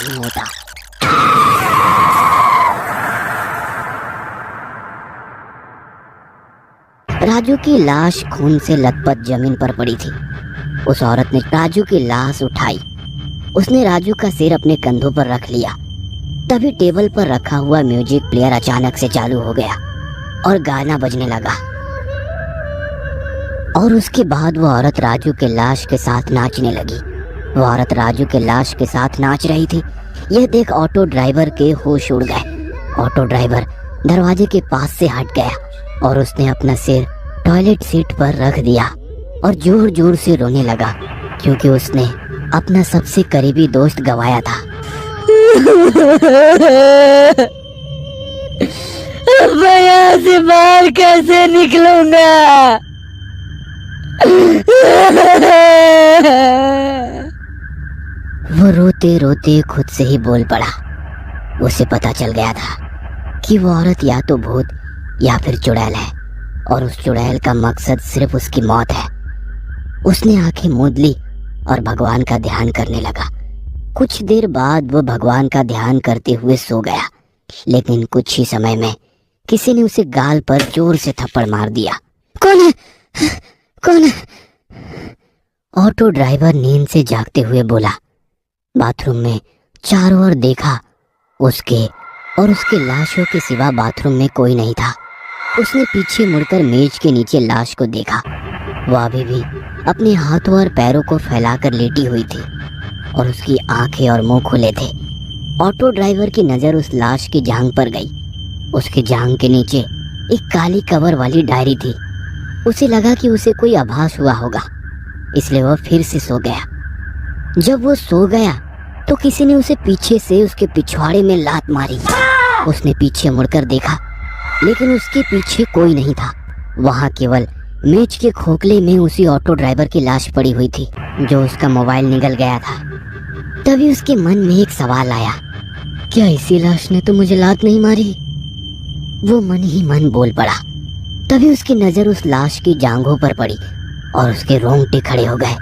नहीं होता। राजू की लाश खून से लथपथ जमीन पर पड़ी थी। उस औरत ने राजू की लाश उठाई। उसने राजू का सिर अपने कंधों पर रख लिया। तभी टेबल पर रखा हुआ म्यूजिक प्लेयर अचानक से चालू हो गया और गाना बजने लगा। और उसके बाद वो औरत राजू के लाश के साथ नाचने लगी। वो औरत राजू के लाश के साथ नाच रही थी। यह देख ऑटो ड्राइवर के होश उड़ गए। ऑटो ड्राइवर दरवाजे के पास से हट गया और उसने अपना सिर टॉयलेट सीट पर रख दिया और जोर जोर से रोने लगा, क्योंकि उसने अपना सबसे करीबी दोस्त गवाया था। मैं यहाँ से बाहर कैसे निकलूंगा? वो रोते रोते खुद से ही बोल पड़ा। उसे पता चल गया था कि वो औरत या तो भूत या फिर चुड़ैल है, और उस चुड़ैल का मकसद सिर्फ उसकी मौत है। उसने आंखें मूंद ली और भगवान का ध्यान करने लगा। कुछ देर बाद वो भगवान का ध्यान करते हुए सो गया, लेकिन कुछ ही समय में किसी ने उसे गाल पर जोर से थप्पड़ मार दिया। कौन है? कौन है? ऑटो ड्राइवर नींद से जागते हुए बोला। बाथरूम में चारों ओर देखा। उसके और उसके लाशों के सिवा बाथरूम में कोई नहीं था। उसने पीछे मुड़कर मेज के नीचे लाश को देखा। वह अभी भी अपने हाथों और पैरों को फैलाकर लेटी हुई थी और उसकी आंखें और मुंह खुले थे। ऑटो ड्राइवर की नज़र उस लाश की जांघ पर गई। उसके जांघ के नीचे एक काली कवर वाली डायरी थी। उसे लगा कि उसे कोई आभास हुआ होगा, इसलिए वह फिर से सो गया। जब वो सो गया तो किसी ने उसे पीछे से उसके पिछवाड़े में लात मारी। उसने पीछे मुड़कर देखा, लेकिन उसके पीछे कोई नहीं था। वहां केवल मेज के खोखले में उसी ऑटो ड्राइवर की लाश पड़ी हुई थी, जो उसका मोबाइल निगल गया था। तभी उसके मन में एक सवाल आया, क्या इसी लाश ने तो मुझे लात नहीं मारी? वो मन ही मन बोल पड़ा। तभी उसकी नजर उस लाश की जांघों पर पड़ी और उसके रोंगटे खड़े हो गए,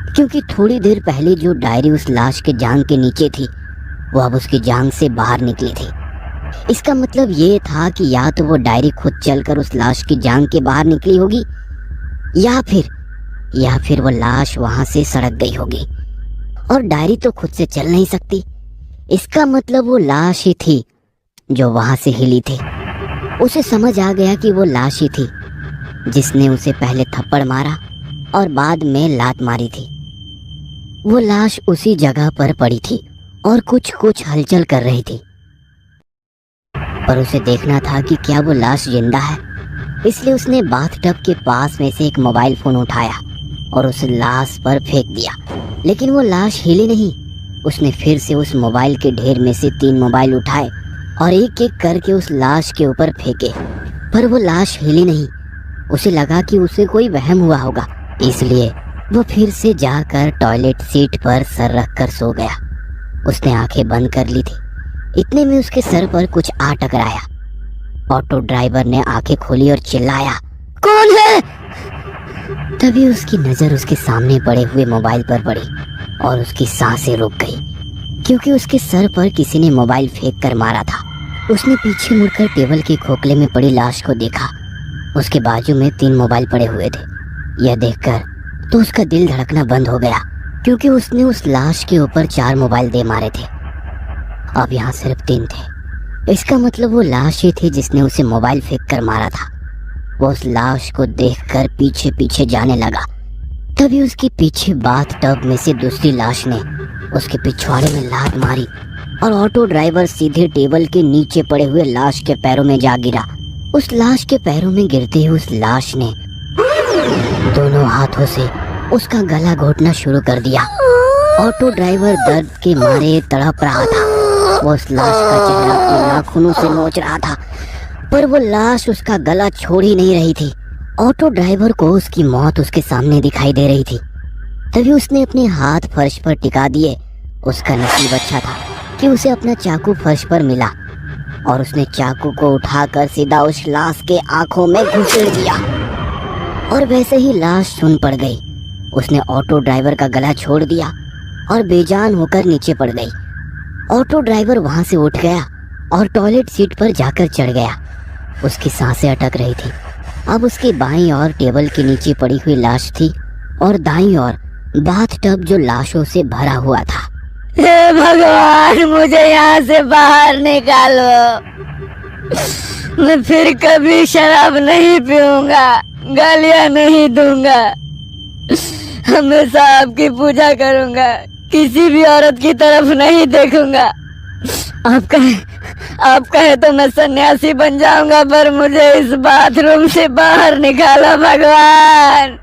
क्योंकि थोड़ी देर पहले जो डायरी उस लाश के जांघ के नीचे थी, वो अब उसकी जांघ से बाहर निकली थी। इसका मतलब ये था कि या तो वो डायरी खुद चलकर उस लाश की जांघ के बाहर निकली होगी, या फिर वो लाश वहां से सड़क गई होगी। और डायरी तो खुद से चल नहीं सकती। इसका मतलब वो लाश ही थी जो वहां से हिली थी। उसे समझ आ गया कि वो लाश ही थी जिसने उसे पहले थप्पड़ मारा और बाद में लात मारी थी। वो लाश उसी जगह पर पड़ी थी और कुछ हलचल कर रही थी, पर उसे देखना था कि क्या वो लाश जिंदा है। इसलिए उसने बाथटब के पास में से एक मोबाइल फोन उठाया और उस लाश पर फेंक दिया, लेकिन वो लाश हिले नहीं। उसने फिर से उस मोबाइल के ढेर में से 3 मोबाइल उठाए और एक एक करके उस लाश के ऊपर फेंके, पर वो लाश हिली नहीं। उसे लगा कि उसे कोई वहम हुआ होगा, इसलिए वो फिर से जाकर टॉयलेट सीट पर सर रखकर सो गया। उसने आंखें बंद कर ली थी। इतने में उसके सर पर कुछ आ टकराया। ऑटो ड्राइवर ने आंखें खोली और चिल्लाया, कौन है? तभी उसकी नजर उसके सामने पड़े हुए मोबाइल पर पड़ी और उसकी सांसें रुक गई, क्योंकि उसके सर पर किसी ने मोबाइल फेंक कर मारा था। उसने पीछे मुड़कर टेबल के खोखले में पड़ी लाश को देखा। उसके बाजू में 3 मोबाइल पड़े हुए थे। यह देखकर तो उसका दिल धड़कना बंद हो गया, क्योंकि उसने उस लाश के ऊपर 4 मोबाइल दे मारे थे। अब यहाँ सिर्फ 3 थे। इसका मतलब वो लाश ही थी जिसने उसे मोबाइल फेंक कर मारा था। वो उस लाश को देखकर पीछे पीछे जाने लगा। तभी उसके पीछे बाथटब में से दूसरी लाश ने उसके पिछवाड़े में लात मारी और ऑटो ड्राइवर सीधे टेबल के नीचे पड़े हुए लाश के पैरों में जा गिरा। उस लाश के पैरों में गिरते ही उस लाश ने दोनों हाथों से उसका गला घोटना शुरू कर दिया। ऑटो ड्राइवर दर्द के मारे तड़प रहा था। वो उस लाश का चेहरा अपने नाखूनों से नोच रहा था, पर वो लाश उसका गला छोड़ ही नहीं रही थी। ऑटो ड्राइवर को उसकी मौत उसके सामने दिखाई दे रही थी। तभी उसने अपने हाथ फर्श पर टिका दिए। उसका नसीब अच्छा था कि उसे अपना चाकू फर्श पर मिला और उसने चाकू को उठाकर सीधा उस लाश के आंखों में घुसेड़ दिया और वैसे ही लाश सुन पड़ गई। उसने ऑटो ड्राइवर का गला छोड़ दिया और बेजान होकर नीचे पड़ गई। ऑटो ड्राइवर वहां से उठ गया और टॉयलेट सीट पर जाकर चढ़ गया। उसकी सांसें अटक रही थी। अब उसकी बाईं ओर टेबल के नीचे पड़ी हुई लाश थी और दाईं ओर बाथटब जो लाशों से भरा हुआ था। हे भगवान, मुझे यहाँ से बाहर निकालो। मैं फिर कभी शराब नहीं पीऊंगा, गालियां नहीं दूंगा, हमेशा आपकी पूजा करूंगा, किसी भी औरत की तरफ नहीं देखूंगा। आप कहे तो मैं सन्यासी बन जाऊंगा, पर मुझे इस बाथरूम से बाहर निकालो भगवान,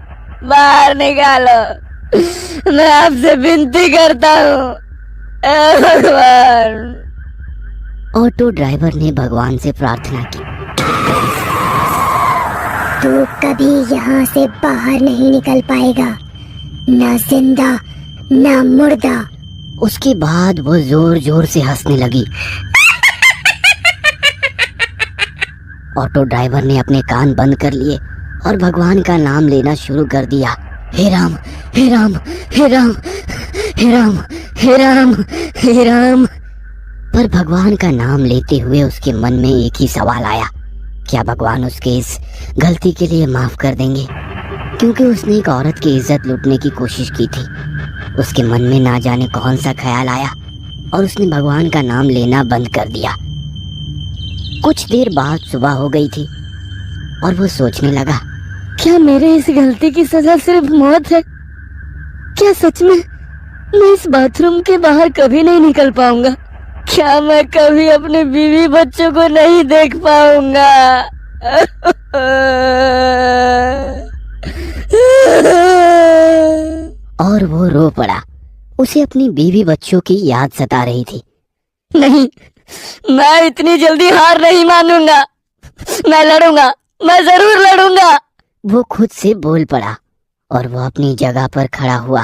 बाहर निकालो। मैं आपसे विनती करता हूँ भगवान। ऑटो ड्राइवर ने भगवान से प्रार्थना की, तू कभी यहाँ से बाहर नहीं निकल पाएगा, ना जिंदा ना मुर्दा। उसके बाद वो जोर जोर से हंसने लगी। ऑटो ड्राइवर ने अपने कान बंद कर लिए और भगवान का नाम लेना शुरू कर दिया। हे राम, हे राम, हे राम, हे राम, हे राम, हे राम। पर भगवान का नाम लेते हुए उसके मन में एक ही सवाल आया, क्या भगवान उसके इस गलती के लिए माफ कर देंगे? क्योंकि उसने एक औरत की इज्जत लूटने की कोशिश की थी। उसके मन में ना जाने कौन सा ख्याल आया और उसने भगवान का नाम लेना बंद कर दिया। कुछ देर बाद सुबह हो गई थी और वो सोचने लगा, क्या मेरे इस गलती की सजा सिर्फ मौत है? क्या सच में मैं इस बाथरूम के बाहर कभी नहीं निकल पाऊंगा? क्या मैं कभी अपने बीवी बच्चों को नहीं देख पाऊंगा? और वो रो पड़ा। उसे अपनी बीवी बच्चों की याद सता रही थी। नहीं, मैं इतनी जल्दी हार नहीं मानूंगा, मैं लड़ूंगा, मैं जरूर लड़ूंगा। वो खुद से बोल पड़ा और वो अपनी जगह पर खड़ा हुआ।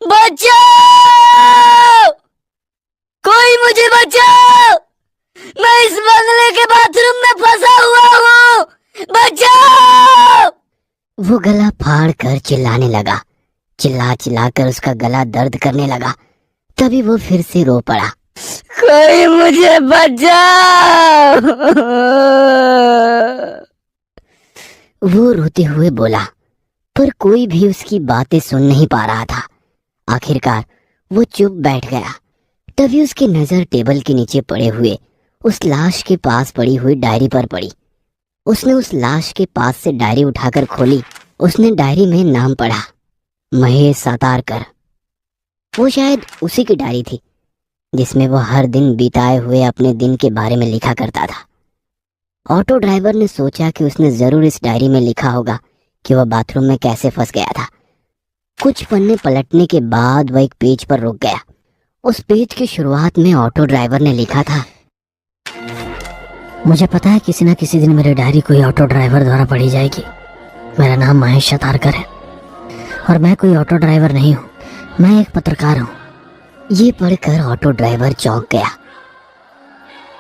बचाओ! कोई मुझे बचाओ! मैं इस बंगले के बाथरूम में फंसा हुआ हूँ, बचाओ! वो गला फाड़ कर चिल्लाने लगा। चिल्ला चिल्ला कर उसका गला दर्द करने लगा। तभी वो फिर से रो पड़ा, कोई मुझे बचाओ! वो रोते हुए बोला, पर कोई भी उसकी बातें सुन नहीं पा रहा था। आखिरकार वो चुप बैठ गया। तभी उसकी नजर टेबल के नीचे पड़े हुए उस लाश के पास पड़ी हुई डायरी पर पड़ी। उसने उस लाश के पास से डायरी उठाकर खोली। उसने डायरी में नाम पढ़ा, महेश सातारकर। वो शायद उसी की डायरी थी जिसमें वो हर दिन बिताए हुए अपने दिन के बारे में लिखा करता था। ऑटो ड्राइवर ने सोचा कि उसने जरूर इस डायरी में लिखा होगा कि वह बाथरूम में कैसे फंस गया था। कुछ पन्ने पलटने के बाद वह एक पेज पर रुक गया। उस पेज की शुरुआत में ऑटो ड्राइवर ने लिखा था, मुझे पता है किसी न किसी दिन मेरी डायरी कोई ऑटो ड्राइवर द्वारा पढ़ी जाएगी। मेरा नाम महेश सातारकर है और मैं कोई ऑटो ड्राइवर नहीं हूँ, मैं एक पत्रकार हूँ। ये पढ़कर ऑटो ड्राइवर चौंक गया।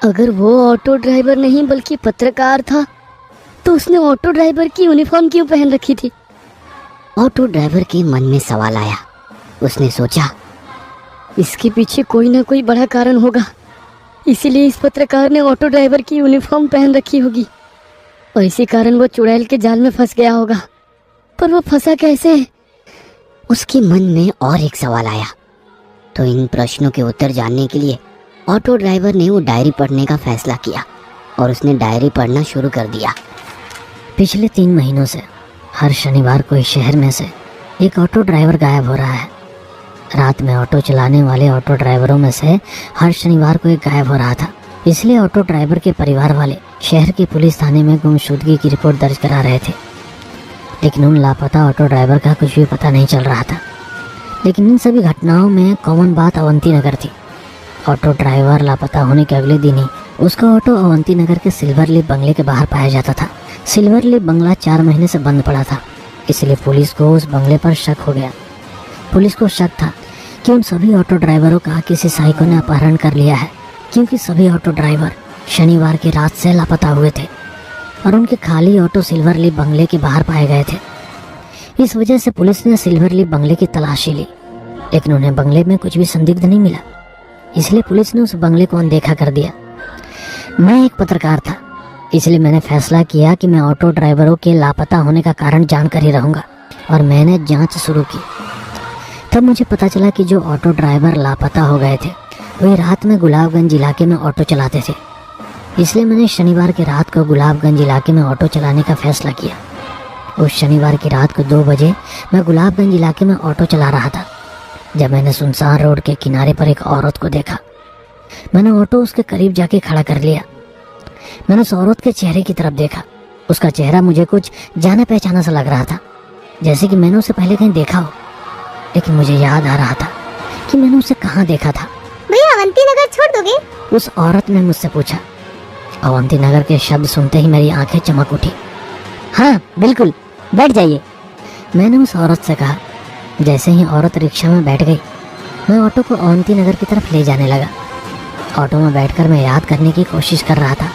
अगर वो ऑटो ड्राइवर नहीं बल्कि पत्रकार था तो उसने ऑटो ड्राइवर की यूनिफॉर्म क्यों पहन रखी थी? ऑटो ड्राइवर के मन में सवाल आया। उसने सोचा, इसके पीछे कोई ना कोई बड़ा कारण होगा, इसीलिए इस पत्रकार ने ऑटो ड्राइवर की यूनिफॉर्म पहन रखी होगी और इसी कारण वो चुड़ैल के जाल में फंस गया होगा। पर वो फंसा कैसे? उसके मन में और एक सवाल आया। तो इन प्रश्नों के उत्तर जानने के लिए ऑटो ड्राइवर ने वो डायरी पढ़ने का फैसला किया और उसने डायरी पढ़ना शुरू कर दिया। पिछले 3 महीनों से हर शनिवार को इस शहर में से एक ऑटो ड्राइवर गायब हो रहा है। रात में ऑटो चलाने वाले ऑटो ड्राइवरों में से हर शनिवार को एक गायब हो रहा था। इसलिए ऑटो ड्राइवर के परिवार वाले शहर के पुलिस थाने में गुमशुदगी की रिपोर्ट दर्ज करा रहे थे, लेकिन उन लापता ऑटो ड्राइवर का कुछ भी पता नहीं चल रहा था। लेकिन इन सभी घटनाओं में कॉमन बात अवंती नगर थी। ऑटो ड्राइवर लापता होने के अगले दिन ही उसका ऑटो अवंती नगर के सिल्वर लिप बंगले के बाहर पाया जाता था। सिल्वर लिप बंगला 4 महीने से बंद पड़ा था, इसलिए पुलिस को उस बंगले पर शक हो गया। पुलिस को शक था कि उन सभी ऑटो ड्राइवरों का किसी साइको ने अपहरण कर लिया है, क्योंकि सभी ऑटो ड्राइवर शनिवार की रात से लापता हुए थे और उनके खाली ऑटो सिल्वर लिप बंगले के बाहर पाए गए थे। इस वजह से पुलिस ने सिल्वर लिप बंगले की तलाशी ली, लेकिन उन्हें बंगले में कुछ भी संदिग्ध नहीं मिला। इसलिए पुलिस ने उस बंगले को अनदेखा कर दिया। मैं एक पत्रकार था, इसलिए मैंने फैसला किया कि मैं ऑटो ड्राइवरों के लापता होने का कारण जानकर ही रहूंगा और मैंने जांच शुरू की। तब मुझे पता चला कि जो ऑटो ड्राइवर लापता हो गए थे वे रात में गुलाबगंज इलाके में ऑटो चलाते थे। इसलिए मैंने शनिवार की रात को गुलाबगंज इलाके में ऑटो चलाने का फैसला किया। उस शनिवार की रात को 2 बजे मैं गुलाबगंज इलाके में ऑटो चला रहा था जब मैंने सुनसान रोड के किनारे पर एक औरत को देखा। मैंने ऑटो उसके करीब जाके खड़ा कर लिया। मैंने उस औरत के चेहरे की तरफ देखा। उसका चेहरा मुझे कुछ जाना पहचाना सा लग रहा था, जैसे कि मैंने उसे पहले कहीं देखा हो, लेकिन मुझे याद आ रहा था कि मैंने उसे कहाँ देखा था। भैया अवंती नगर छोड़ दोगे? उस औरत ने मुझसे पूछा। अवंती नगर के शब्द सुनते ही मेरी आंखें चमक उठी। हाँ बिल्कुल, बैठ जाइए, मैंने उस औरत से कहा। जैसे ही औरत रिक्शा में बैठ गई, मैं ऑटो को अवंती नगर की तरफ ले जाने लगा। ऑटो में बैठकर मैं याद करने की कोशिश कर रहा था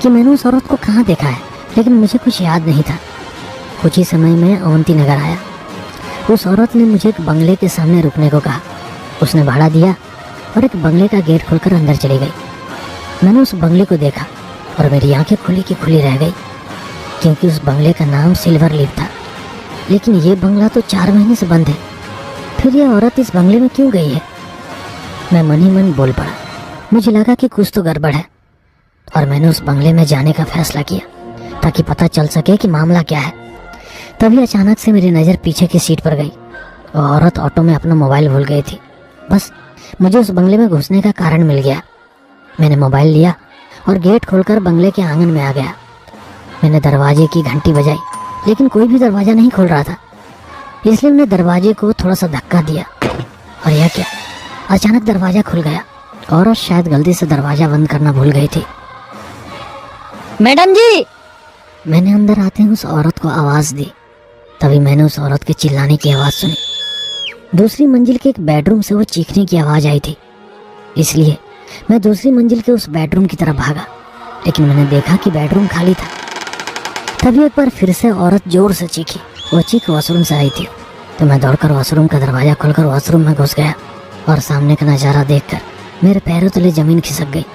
कि मैंने उस औरत को कहाँ देखा है, लेकिन मुझे कुछ याद नहीं था। कुछ ही समय में अवंती नगर आया। उस औरत ने मुझे एक बंगले के सामने रुकने को कहा। उसने भाड़ा दिया और एक बंगले का गेट खोलकर अंदर चली गई। मैंने उस बंगले को देखा और मेरी आंखें खुली की खुली रह गई, क्योंकि उस बंगले का नाम सिल्वर लीफ था। लेकिन ये बंगला तो 4 महीने से बंद है, फिर यह औरत इस बंगले में क्यों गई है? मैं मन ही मन बोल पड़ा। मुझे लगा कि कुछ तो गड़बड़ है और मैंने उस बंगले में जाने का फैसला किया ताकि पता चल सके कि मामला क्या है। तभी अचानक से मेरी नज़र पीछे की सीट पर गई। वो औरत ऑटो में अपना मोबाइल भूल गई थी। बस मुझे उस बंगले में घुसने का कारण मिल गया। मैंने मोबाइल लिया और गेट खोलकर बंगले के आंगन में आ गया। मैंने दरवाजे की घंटी बजाई, लेकिन कोई भी दरवाज़ा नहीं खोल रहा था। इसलिए मैंने दरवाजे को थोड़ा सा धक्का दिया और यह क्या, अचानक दरवाज़ा खुल गया। औरत शायद गलती से दरवाज़ा बंद करना भूल गई थी। मैडम जी, मैंने अंदर आते ही उस औरत को आवाज़ दी। तभी मैंने उस औरत के चिल्लाने की आवाज़ सुनी। दूसरी मंजिल के एक बेडरूम से वो चीखने की आवाज़ आई थी। इसलिए मैं दूसरी मंजिल के उस बेडरूम की तरफ भागा, लेकिन मैंने देखा कि बेडरूम खाली था। तभी एक बार फिर से औरत जोर से चीखी। वो चीख वॉशरूम से आई थी, तो मैं दौड़कर वॉशरूम का दरवाज़ा खोलकर वॉशरूम में घुस गया और सामने का नज़ारा देखकर मेरे पैरों तले ज़मीन खिसक गई,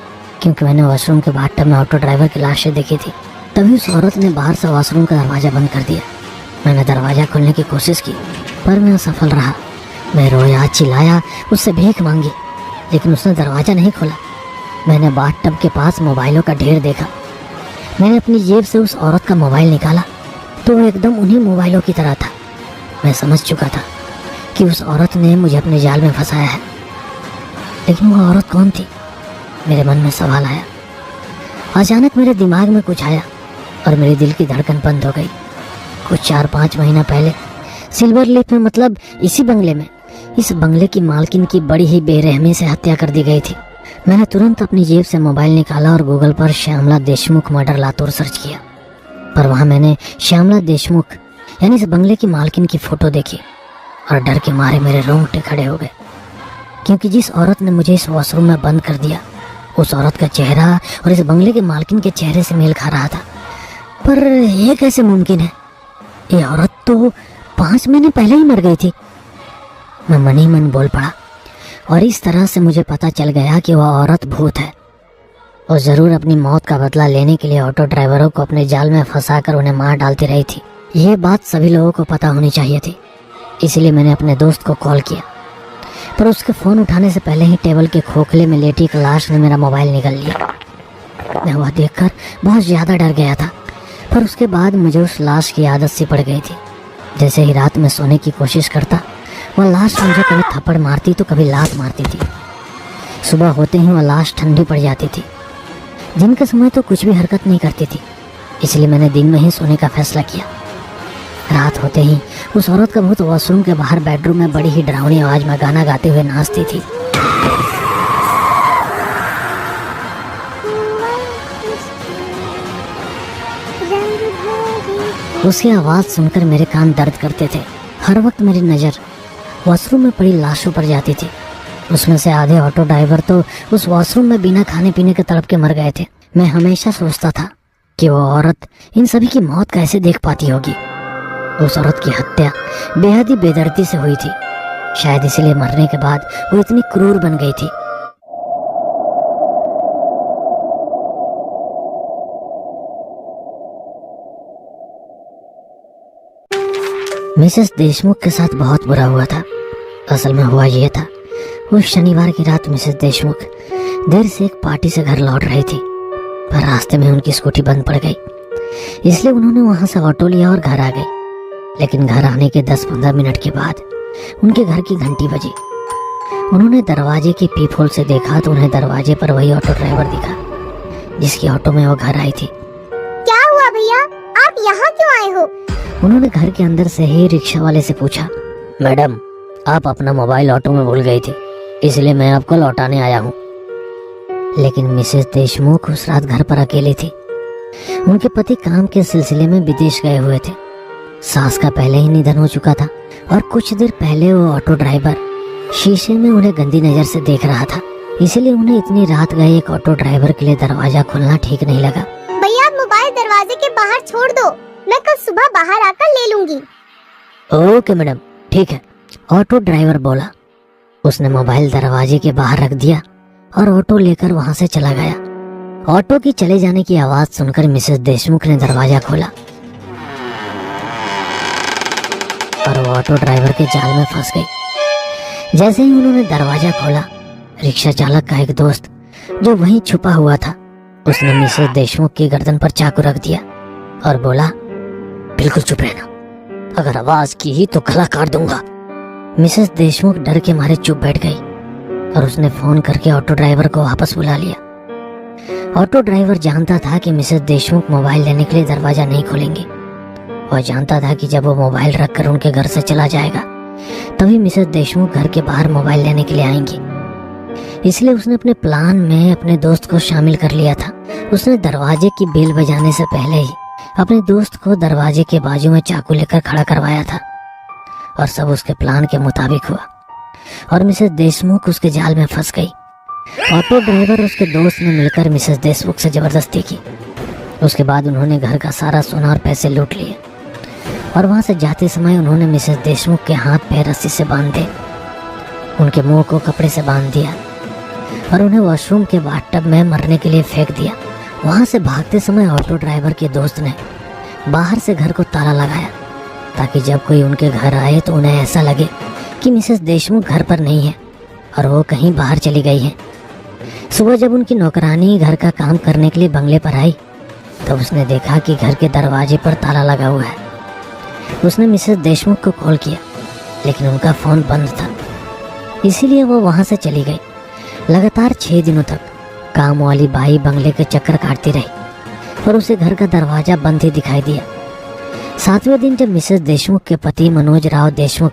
क्योंकि मैंने वॉशरूम के बाथटब में ऑटो ड्राइवर की लाशें देखी थी। तभी उस औरत ने बाहर से वॉशरूम का दरवाज़ा बंद कर दिया। मैंने दरवाज़ा खोलने की कोशिश की, पर मैं असफल रहा। मैं रोया, चिल्लाया, उससे भीख मांगी, लेकिन उसने दरवाज़ा नहीं खोला। मैंने बाथटब के पास मोबाइलों का ढेर देखा। मैंने अपनी जेब से उस औरत का मोबाइल निकाला तो वो एकदम उन्हीं मोबाइलों की तरह था। मैं समझ चुका था कि उस औरत ने मुझे अपने जाल में फंसाया है, लेकिन वो औरत कौन थी? मेरे मन में सवाल आया। अचानक मेरे दिमाग में कुछ आया और मेरे दिल की धड़कन बंद हो गई। कुछ 4-5 महीना पहले सिल्वर लीफ में, मतलब इसी बंगले में, इस बंगले की मालकिन की बड़ी ही बेरहमी से हत्या कर दी गई थी। मैंने तुरंत अपनी जेब से मोबाइल निकाला और गूगल पर श्यामला देशमुख मर्डर लातूर सर्च किया, पर वहाँ मैंने श्यामला देशमुख यानी इस बंगले की मालकिन की फ़ोटो देखी और डर के मारे मेरे रोंगटे खड़े हो गए, क्योंकि जिस औरत ने मुझे इस वॉशरूम में बंद कर दिया, उस औरत का चेहरा और इस बंगले के मालकिन के चेहरे से मेल खा रहा था। पर यह कैसे मुमकिन है? ये औरत तो 5 महीने पहले ही मर गई थी। मैं मन ही मन बोल पड़ा और इस तरह से मुझे पता चल गया कि वह औरत भूत है और ज़रूर अपनी मौत का बदला लेने के लिए ऑटो ड्राइवरों को अपने जाल में फंसाकर उन्हें मार डालती रही थी। ये बात सभी लोगों को पता होनी चाहिए थी। इसलिए मैंने अपने दोस्त को कॉल किया, पर उसके फ़ोन उठाने से पहले ही टेबल के खोखले में लेटी एक लाश ने मेरा मोबाइल निकाल लिया। मैं वह देखकर बहुत ज़्यादा डर गया था, पर उसके बाद मुझे उस लाश की आदत सी पड़ गई थी। जैसे ही रात में सोने की कोशिश करता, वह लाश मुझे कभी थप्पड़ मारती तो कभी लात मारती थी। सुबह होते ही वह लाश ठंडी पड़ जाती थी। दिन के समय तो कुछ भी हरकत नहीं करती थी, इसलिए मैंने दिन में ही सोने का फैसला किया। रात होते ही उस औरत का भूत वॉशरूम के बाहर बेडरूम में बड़ी ही डरावनी आवाज में गाना गाते हुए नाचती थी। उसकी आवाज सुनकर मेरे कान दर्द करते थे। हर वक्त मेरी नज़र वॉशरूम में पड़ी लाशों पर जाती थी। उसमें से आधे ऑटो ड्राइवर तो उस वॉशरूम में बिना खाने पीने के तड़प के मर गए थे। मैं हमेशा सोचता था कि वो औरत इन सभी की मौत कैसे देख पाती होगी। उस औरत की हत्या बेहद ही बेदर्दी से हुई थी। शायद इसलिए मरने के बाद वो इतनी क्रूर बन गई थी। मिसेस देशमुख के साथ बहुत बुरा हुआ था। असल में हुआ ये था, उस शनिवार की रात मिसेस देशमुख देर से एक पार्टी से घर लौट रही थी, पर रास्ते में उनकी स्कूटी बंद पड़ गई। इसलिए उन्होंने वहां से ऑटो लिया और घर आ गई। लेकिन घर आने के 10-15 मिनट के बाद उनके घर की घंटी बजी। उन्होंने दरवाजे की पीप होल से देखा तो उन्हें दरवाजे पर वही ऑटो ड्राइवर दिखा जिसकी ऑटो में वो घर आई थी। क्या हुआ भैया, आप यहाँ क्यों आए हो? उन्होंने घर के अंदर से ही रिक्शा वाले से पूछा, मैडम आप अपना मोबाइल ऑटो में भूल गई थी, इसलिए मैं आपको लौटाने आया हूँ। लेकिन मिसेस देशमुख उस रात घर पर अकेली थी। उनके पति काम के सिलसिले में विदेश गए हुए थे। सास का पहले ही निधन हो चुका था और कुछ देर पहले वो ऑटो ड्राइवर शीशे में उन्हें गंदी नजर से देख रहा था। इसलिए उन्हें इतनी रात गए एक ऑटो ड्राइवर के लिए दरवाजा खोलना ठीक नहीं लगा। भैया मोबाइल दरवाजे के बाहर छोड़ दो, मैं कल सुबह बाहर आकर ले लूंगी। ओके मैडम, ठीक है, ऑटो ड्राइवर बोला। उसने मोबाइल दरवाजे के बाहर रख दिया और ऑटो लेकर वहां से चला गया। ऑटो की चले जाने की आवाज सुनकर मिसेस देशमुख ने दरवाजा खोला और वो ऑटो ड्राइवर के जाल में फंस गई। जैसे ही उन्होंने दरवाजा खोला, रिक्शा चालक का एक दोस्त जो वहीं छुपा हुआ था, उसने मिसेस देशमुख की गर्दन पर चाकू रख दिया और बोला, बिल्कुल चुप रहना, अगर आवाज की तो गला काट दूंगा। मिसेस देशमुख डर के मारे चुप बैठ गई और उसने फोन करके ऑटो ड्राइवर को वापस बुला लिया। ऑटो ड्राइवर जानता था कि मिसेस देशमुख मोबाइल लेने के लिए दरवाजा नहीं खोलेंगे। वह जानता था कि जब वो मोबाइल रखकर उनके घर से चला जाएगा तभी मिसेस देशमुख घर के बाहर मोबाइल लेने के लिए आएंगी। इसलिए उसने अपने प्लान में अपने दोस्त को शामिल कर लिया था। उसने दरवाजे की बेल बजाने से पहले ही अपने दोस्त को दरवाजे के बाजू में चाकू लेकर खड़ा करवाया था और सब उसके प्लान के मुताबिक हुआ और मिसेस देशमुख उसके जाल में फंस गई। ऑटो ड्राइवर उसके दोस्त ने मिलकर मिसेस देशमुख से जबरदस्ती की। उसके बाद उन्होंने घर का सारा सोना और पैसे लूट लिए और वहां से जाते समय उन्होंने मिसेस देशमुख के हाथ पैर रस्सी से बांध दिए, उनके मुंह को कपड़े से बांध दिया और उन्हें वॉशरूम के बाथटब में मरने के लिए फेंक दिया। वहां से भागते समय ऑटो ड्राइवर के दोस्त ने बाहर से घर को ताला लगाया ताकि जब कोई उनके घर आए तो उन्हें ऐसा लगे कि मिसेस देशमुख घर पर नहीं है और वो कहीं बाहर चली गई है। सुबह जब उनकी नौकरानी घर का काम करने के लिए बंगले पर आई तो उसने देखा कि घर के दरवाजे पर ताला लगा हुआ है। उसने मिसेस देशमुख को कॉल किया लेकिन उनका फोन बंद था, इसीलिए वो वहां से चली गई। लगातार 6 दिनों तक काम वाली बाई बंगले के चक्कर काटती रही पर उसे घर का दरवाजा बंद ही दिखाई दिया। 7वें दिन जब मिसेस देशमुख के पति मनोज राव देशमुख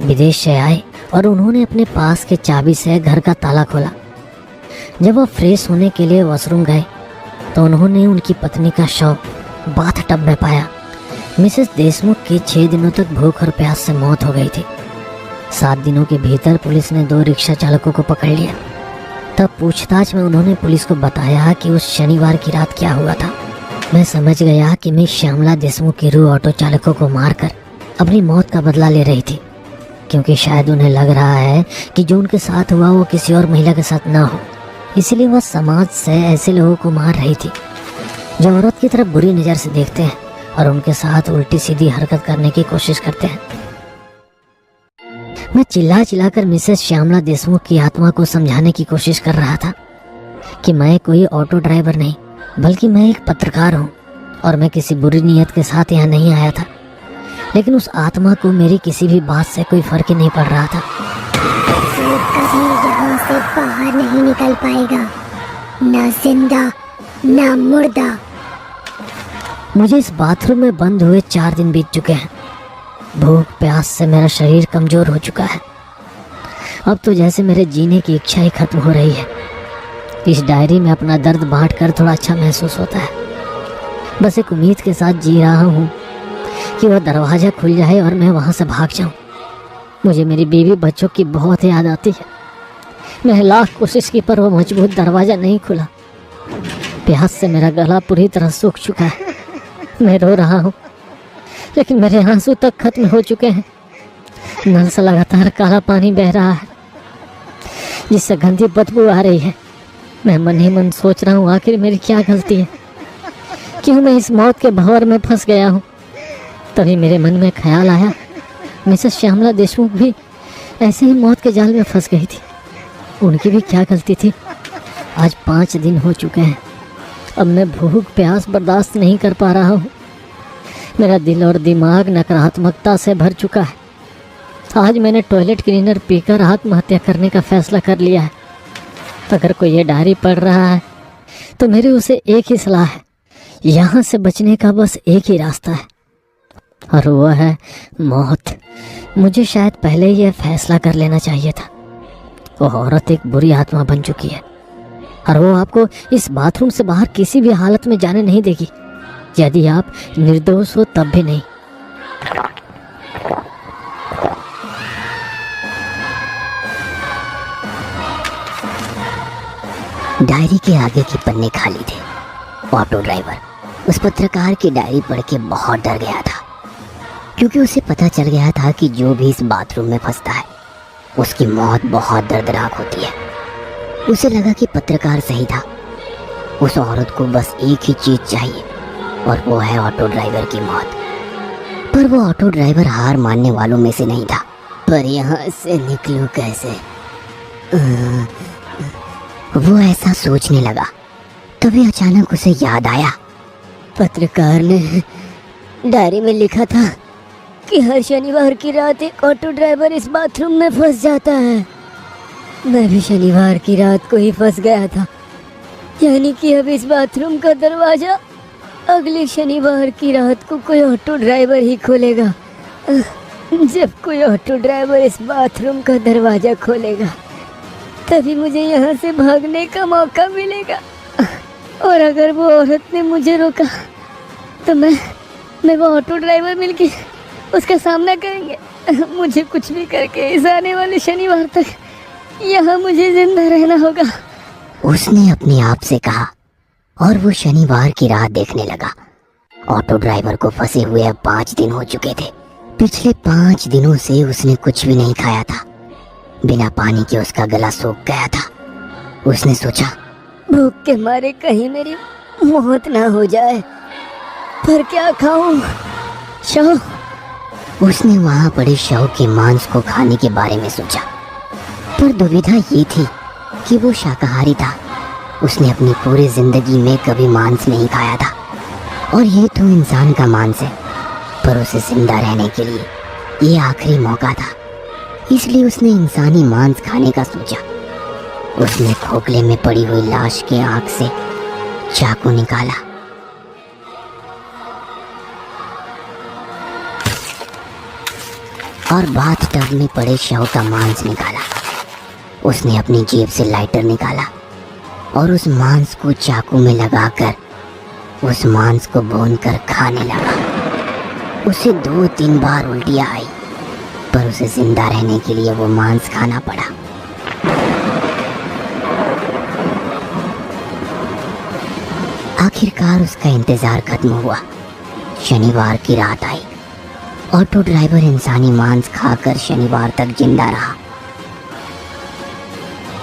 विदेश से आए और उन्होंने अपने पास के चाबी से घर का ताला खोला, जब वो फ्रेश होने के लिए वॉशरूम गए तो उन्होंने उनकी पत्नी का शव बाथ टब में पाया। मिसेस देशमुख की 6 दिनों तक भूख और प्यास से मौत हो गई थी। 7 दिनों के भीतर पुलिस ने 2 रिक्शा चालकों को पकड़ लिया। तब पूछताछ में उन्होंने पुलिस को बताया कि उस शनिवार की रात क्या हुआ था। मैं समझ गया कि मिस श्यामला देशमुख की रूह ऑटो चालकों को मारकर अपनी मौत का बदला ले रही थी, क्योंकि शायद उन्हें लग रहा है कि जो उनके साथ हुआ वो किसी और महिला के साथ ना हो, इसलिए वह समाज से ऐसे लोगों को मार रही थी जो औरत की तरफ बुरी नज़र से देखते हैं और उनके साथ उल्टी सीधी हरकत करने की कोशिश करते हैं। मैं चिल्ला चिल्लाकर मिसेस श्यामला देशमुख की आत्मा को समझाने की कोशिश कर रहा था कि मैं कोई ऑटो ड्राइवर नहीं बल्कि मैं एक पत्रकार हूँ और मैं किसी बुरी नीयत के साथ यहाँ नहीं आया था। लेकिन उस आत्मा को मेरी किसी भी बात से कोई फर्क ही नहीं पड़ रहा था। वो कभी यहाँ से बाहर नहीं निकल पाएगा, ना जिंदा ना मुर्दा। मुझे इस बाथरूम में बंद हुए 4 दिन बीत चुके हैं। भूख प्यास से मेरा शरीर कमजोर हो चुका है। अब तो जैसे मेरे जीने की इच्छा ही खत्म हो रही है। इस डायरी में अपना दर्द बांटकर थोड़ा अच्छा महसूस होता है। बस एक उम्मीद के साथ जी रहा हूँ कि वह दरवाज़ा खुल जाए और मैं वहाँ से भाग जाऊँ। मुझे मेरी बीवी बच्चों की बहुत याद आती है। मैंने लाख कोशिश की पर वह मजबूत दरवाज़ा नहीं खुला। प्यास से मेरा गला पूरी तरह सूख चुका है। मैं रो रहा हूँ लेकिन मेरे आंसू तक खत्म हो चुके हैं। नल से लगातार काला पानी बह रहा है जिससे गंदी बदबू आ रही है। मैं मन ही मन सोच रहा हूँ आखिर मेरी क्या गलती है, क्यों मैं इस मौत के भंवर में फंस गया हूँ। तभी मेरे मन में ख्याल आया मिसेस श्यामला देशमुख भी ऐसे ही मौत के जाल में फंस गई थी। उनकी भी क्या गलती थी। आज 5 दिन हो चुके हैं। अब मैं भूख प्यास बर्दाश्त नहीं कर पा रहा हूँ। मेरा दिल और दिमाग नकारात्मकता से भर चुका है। आज मैंने टॉयलेट क्लीनर पीकर आत्महत्या करने का फैसला कर लिया है। अगर कोई ये डायरी पढ़ रहा है तो मेरी उसे एक ही सलाह है, यहाँ से बचने का बस एक ही रास्ता है, और वह है मौत। मुझे शायद पहले ही यह फैसला कर लेना चाहिए था। वो औरत एक बुरी आत्मा बन चुकी है और वो आपको इस बाथरूम से बाहर किसी भी हालत में जाने नहीं देगी, यदि आप निर्दोष हो तब भी नहीं। डायरी के आगे के पन्ने खाली थे। ऑटो ड्राइवर उस पत्रकार की डायरी पढ़ के बहुत डर गया था, क्योंकि उसे पता चल गया था कि जो भी इस बाथरूम में फंसता है उसकी मौत बहुत दर्दनाक होती है। उसे लगा कि पत्रकार सही था। उस औरत को बस एक ही चीज चाहिए और वो है ऑटो ड्राइवर की मौत। पर वो ऑटो ड्राइवर हार मानने वालों में से नहीं था। पर यहाँ से निकलूं कैसे? वो ऐसा सोचने लगा। तभी अचानक उसे याद आया, पत्रकार ने डायरी में लिखा था कि हर शनिवार की रात एक ऑटो ड्राइवर इस बाथरूम में फंस जाता है। मैं भी शनिवार की रात को ही फंस गया था, यानी कि अब इस बाथरूम का दरवाजा अगले शनिवार की रात को कोई ऑटो ड्राइवर ही खोलेगा। जब कोई ऑटो ड्राइवर इस बाथरूम का दरवाजा खोलेगा तभी मुझे यहाँ से भागने का मौका मिलेगा। और अगर वो औरत ने मुझे रोका तो मैं वो ऑटो ड्राइवर मिलके उसका सामना करेंगे। मुझे कुछ भी करके इस आने वाले शनिवार तक यहाँ मुझे जिंदा रहना होगा, उसने अपने आप से कहा। और वो शनिवार की राह देखने लगा। ऑटो ड्राइवर को फंसे हुए अब 5 दिन हो चुके थे। पिछले 5 दिनों से उसने कुछ भी नहीं खाया था। बिना पानी के उसका गला सूख गया था। उसने सोचा, भूख के मारे कहीं मेरी मौत ना हो जाए, पर क्या खाऊं? शव। उसने वहां पड़े शव के मांस को खाने के बारे में सोचा, पर दुविधा ये थी कि वो शाकाहारी था। उसने अपनी पूरी जिंदगी में कभी मांस नहीं खाया था, और ये तो इंसान का मांस है। पर उसे जिंदा रहने के लिए ये आखिरी मौका था, इसलिए उसने इंसानी मांस खाने का सोचा। उसने खोखले में पड़ी हुई लाश के आंख से चाकू निकाला और बाथ टब में पड़े शव का मांस निकाला। उसने अपनी जेब से लाइटर निकाला और उस मांस को चाकू में लगाकर उस मांस को भूनकर खाने लगा। उसे 2-3 बार उल्टियाँ आई, पर उसे जिंदा रहने के लिए वो मांस खाना पड़ा। आखिरकार उसका इंतजार खत्म हुआ। शनिवार की रात आई। ऑटो ड्राइवर इंसानी मांस खाकर शनिवार तक जिंदा रहा।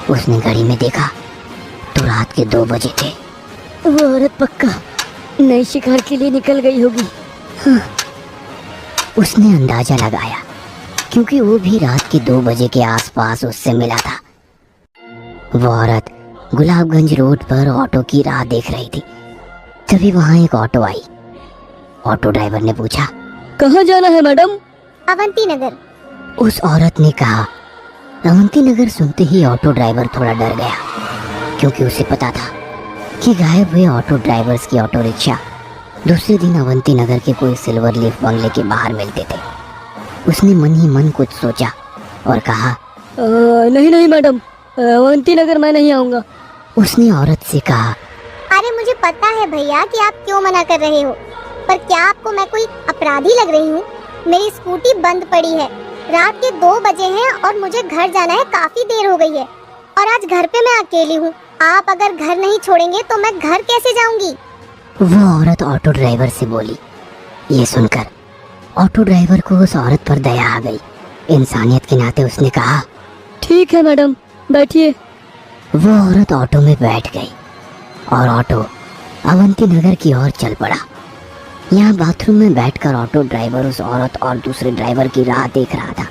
उसने घड़ी में देखा तो रात के 2 बजे थे। वो औरत पक्का नई शिकार के लिए निकल गई होगी। हाँ। उसने अंदाजा लगाया, क्योंकि वो भी रात के 2 बजे के आसपास उससे मिला था। वो औरत गुलाबगंज रोड पर ऑटो की राह देख रही थी। तभी वहां एक ऑटो आई। ऑटो ड्राइवर ने पूछा, कहाँ जाना है मैडम? अवंती नगर। उस औरत ने कहा। अवंती नगर सुनते ही ऑटो ड्राइवर थोड़ा डर गया, क्योंकि उसे पता था कि गायब हुए ऑटो ड्राइवर्स की ऑटो रिक्शा दूसरे दिन अवंती नगर के कोई सिल्वर लीफ बंगले के बाहर मिलते थे। उसने मन ही मन कुछ सोचा और कहा, नहीं मैडम, अवंती नगर मैं नहीं आऊँगा। उसने औरत से कहा, अरे मुझे पता है भैया कि आप क्यों मना कर रहे हो, पर क्या आपको मैं कोई अपराधी लग रही हूँ? मेरी स्कूटी बंद पड़ी है, रात के 2 बजे हैं और मुझे घर जाना है, काफी देर हो गई है, और आज घर पे मैं अकेली हूँ। आप अगर घर नहीं छोड़ेंगे तो मैं घर कैसे जाऊँगी? वो औरत ऑटो ड्राइवर से बोली। ये सुनकर ऑटो ड्राइवर को उस औरत पर दया आ गई। इंसानियत के नाते उसने कहा, ठीक है मैडम, बैठिए। वो औरत ऑटो में बैठ गई और ऑटो अवंती नगर की ओर चल पड़ा। यहाँ बाथरूम में बैठकर ऑटो ड्राइवर उस औरत और दूसरे ड्राइवर की राह देख रहा था।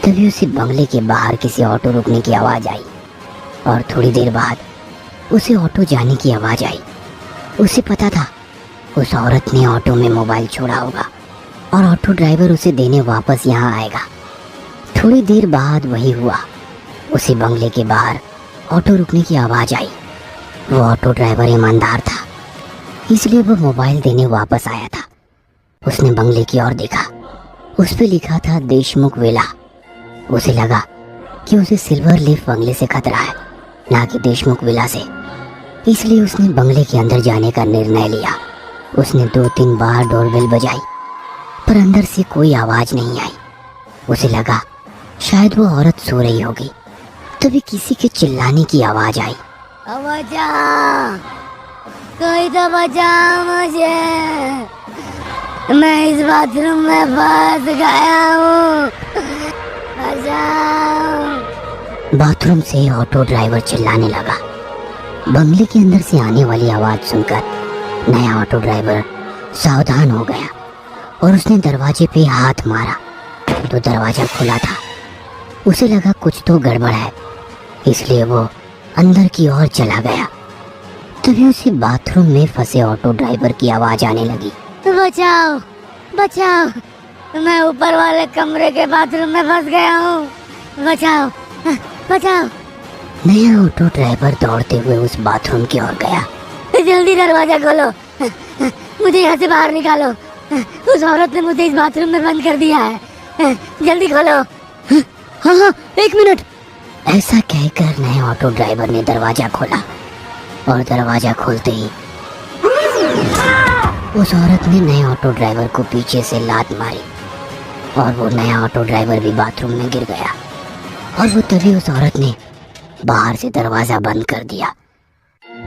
तभी उसे बंगले के बाहर किसी ऑटो रुकने की आवाज आई और थोड़ी देर बाद उसे ऑटो जाने की आवाज आई। उसे पता था उस औरत ने ऑटो में मोबाइल छोड़ा होगा और ऑटो ड्राइवर उसे देने वापस यहाँ आएगा। थोड़ी देर बाद वही हुआ। उसी बंगले के बाहर ऑटो रुकने की आवाज आई। वो ऑटो ड्राइवर ईमानदार था, इसलिए वो मोबाइल देने वापस आया था। उसने बंगले की ओर देखा। उस पे लिखा था देशमुख विला। उसे लगा कि उसे सिल्वर लीफ बंगले से खतरा है, ना कि देशमुख विला से। इसलिए उसने बंगले के अंदर जाने का निर्णय लिया। उसने 2-3 बार डोरबेल बजाई, पर अंदर से कोई आवाज नहीं आई। उसे लगा शायद वो औरत सो रही होगी। तभी किसी के चिल्लाने की आवाज आई। बचाओ, कोई तो बचाओ मुझे, मैं इस बाथरूम में फंस गया हूँ, बचाओ। बाथरूम से ऑटो ड्राइवर चिल्लाने लगा। बंगले के अंदर से आने वाली आवाज सुनकर नया ऑटो ड्राइवर सावधान हो गया और उसने दरवाजे पे हाथ मारा तो दरवाजा खुला था। उसे लगा कुछ तो गड़बड़ है, इसलिए वो अंदर की ओर चला गया। तभी उसे बाथरूम में फंसे ऑटो ड्राइवर की आवाज आने लगी। बचाओ, बचाओ, मैं ऊपर वाले कमरे के बाथरूम में फंस गया हूँ, बचाओ, बचाओ। नया ऑटो ड्राइवर दौड़ते हुए उस बाथरूम की ओर गया। जल्दी दरवाजा खोलो, मुझे यहाँ से बाहर निकालो, उस औरत ने मुझे इस बाथरूम में बंद कर दिया है, जल्दी खोलो। हाँ हाँ, 1 मिनट। ऐसा कहकर नए ऑटो ड्राइवर ने दरवाजा खोला और दरवाजा खोलते ही उस औरत ने नए ऑटो ड्राइवर को पीछे से लात मारी और वो नया ऑटो ड्राइवर भी बाथरूम में गिर गया। और वो तभी उस औरत ने बाहर से दरवाजा बंद कर दिया।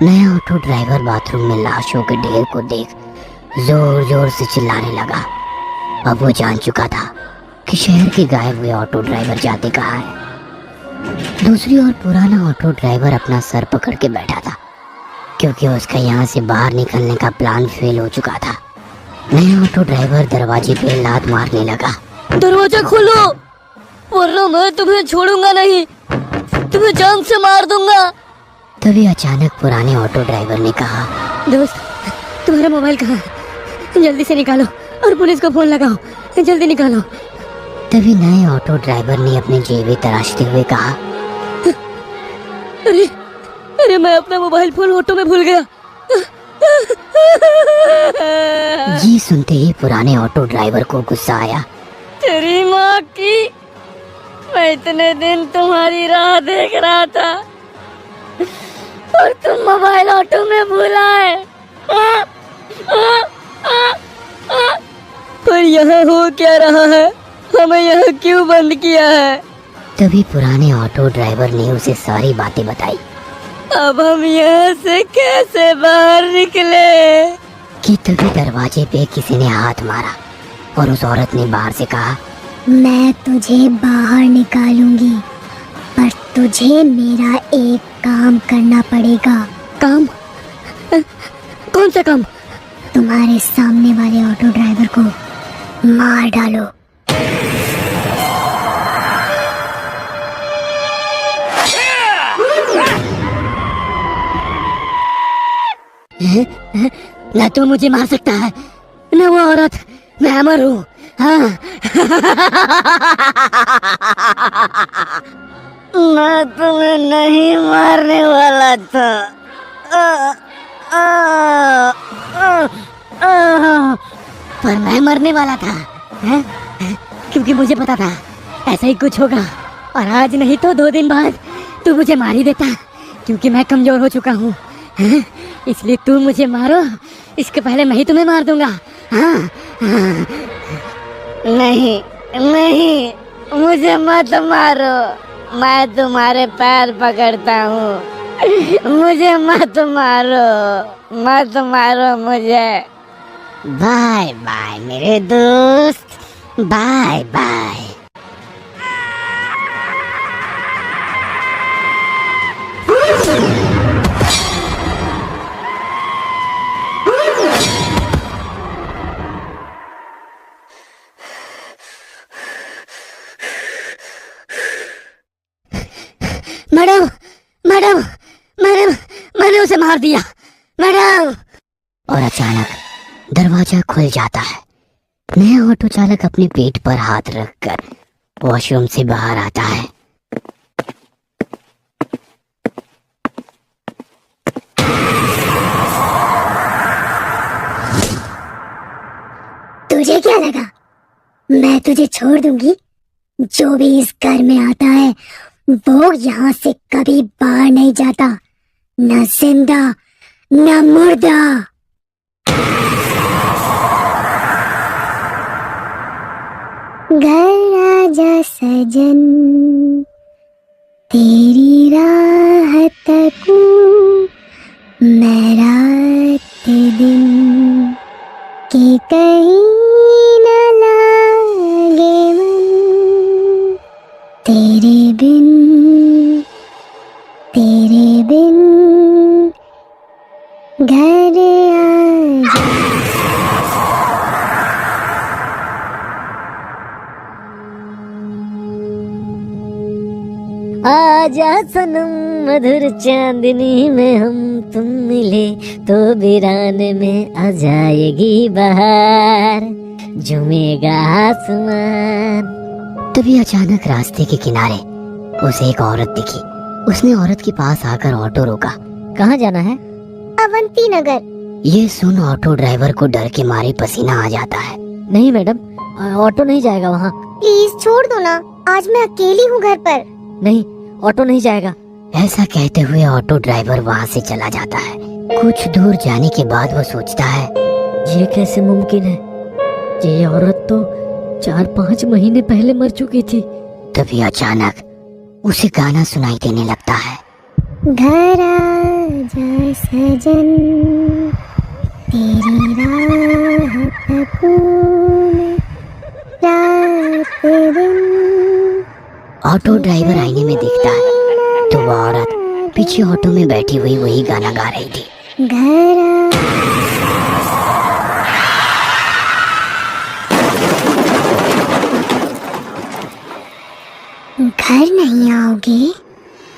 नया ऑटो ड्राइवर बाथरूम में लाशों के ढेर को देख जोर जोर से चिल्लाने लगा। अब वो जान चुका था कि शहर के गायब हुए ऑटो ड्राइवर जाते कहाँ है। दूसरी ओर पुराना ऑटो ड्राइवर अपना सर पकड़ के बैठा था, क्योंकि उसका यहाँ से बाहर निकलने का प्लान फेल हो चुका था। नया ऑटो ड्राइवर दरवाजे पे लात मारने लगा। दरवाजा खोलो, वरना मैं तुम्हें छोड़ूंगा नहीं, तुम्हें जान से मार दूंगा। तभी अचानक पुराने ऑटो ड्राइवर ने कहा, दोस्त, तुम्हारा मोबाइल कहाँ है? जल्दी से निकालो और पुलिस को फोन लगाओ, जल्दी निकालो। तभी नए ऑटो ड्राइवर ने अपनी जेबें तराशते हुए कहा, अरे अरे, मैं अपना मोबाइल फोन ऑटो में भूल गया। ये सुनते ही पुराने ऑटो ड्राइवर को गुस्सा आया। तेरी माँ की, मैं इतने दिन तुम्हारी राह देख रहा था और तुम मोबाइल ऑटो में भूला है। पर यहाँ हो क्या रहा है? हमें यहाँ क्यों बंद किया है? तभी पुराने ऑटो ड्राइवर ने उसे सारी बातें बताई। अब हम यहाँ से कैसे बाहर निकले? कि तभी दरवाजे पे किसी ने हाथ मारा और उस औरत ने बाहर से कहा, मैं तुझे बाहर निकालूंगी, पर तुझे मेरा एक काम करना पड़ेगा। काम? कौन सा काम? तुम्हारे सामने वाले ऑटो ड्राइवर को मार डालो। न तो मुझे मार सकता है, न वो औरत, मैं अमर हूँ। हाँ। मैं तुम्हें नहीं मारने वाला था, पर मैं मरने वाला था, है? क्योंकि मुझे पता था ऐसा ही कुछ होगा, और आज नहीं तो 2 दिन बाद तू मुझे मार ही देता, क्योंकि मैं कमजोर हो चुका हूँ। इसलिए तू मुझे मारो, इसके पहले मैं ही तुम्हें मार दूंगा। हाँ, हाँ। नहीं नहीं, मुझे मत मारो, मैं तुम्हारे पैर पकड़ता हूँ, मुझे मत मारो, मत मारो मुझे। बाय बाय मेरे दोस्त, बाय बाय। से मार दिया मैडम। और अचानक दरवाजा खुल जाता है। नया ऑटो चालक अपने पेट पर हाथ रखकर वॉशरूम से बाहर आता है। तुझे क्या लगा मैं तुझे छोड़ दूंगी? जो भी इस घर में आता है वो यहाँ से कभी बाहर नहीं जाता, न जिंदा न मुर्दा। घर आजा सजन, तेरी राह तकूं मैं रात दिन, कि कहीं न लागे मन तेरे बिन घर आजा सनम मधुर चांदनी में हम तुम मिले तो वीरान में आ जाएगी बहार, झूमेगा आसमान। तभी अचानक रास्ते के किनारे उसे एक औरत दिखी। उसने औरत के पास आकर ऑटो रोका। कहाँ जाना है? अवंती नगर। ये सुन ऑटो ड्राइवर को डर के मारे पसीना आ जाता है। नहीं मैडम, ऑटो नहीं जाएगा वहाँ। प्लीज छोड़ दो ना, आज मैं अकेली हूँ घर पर। नहीं, ऑटो नहीं जाएगा। ऐसा कहते हुए ऑटो ड्राइवर वहाँ से चला जाता है। कुछ दूर जाने के बाद वो सोचता है, ये कैसे मुमकिन है? ये औरत तो 4-5 महीने पहले मर चुकी थी। तभी अचानक उसे गाना सुनाई देने लगता है। घर आजा सजन, तेरी राह तकूं मैं रात दिन। ऑटो ड्राइवर आईने में देखता है तो वो औरत पीछे ऑटो में बैठी हुई वही गाना गा रही थी। घर नहीं आओगे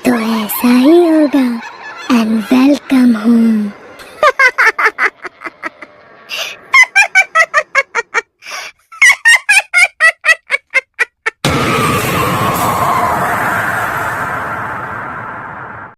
तो ऐसा ही होगा। And welcome home.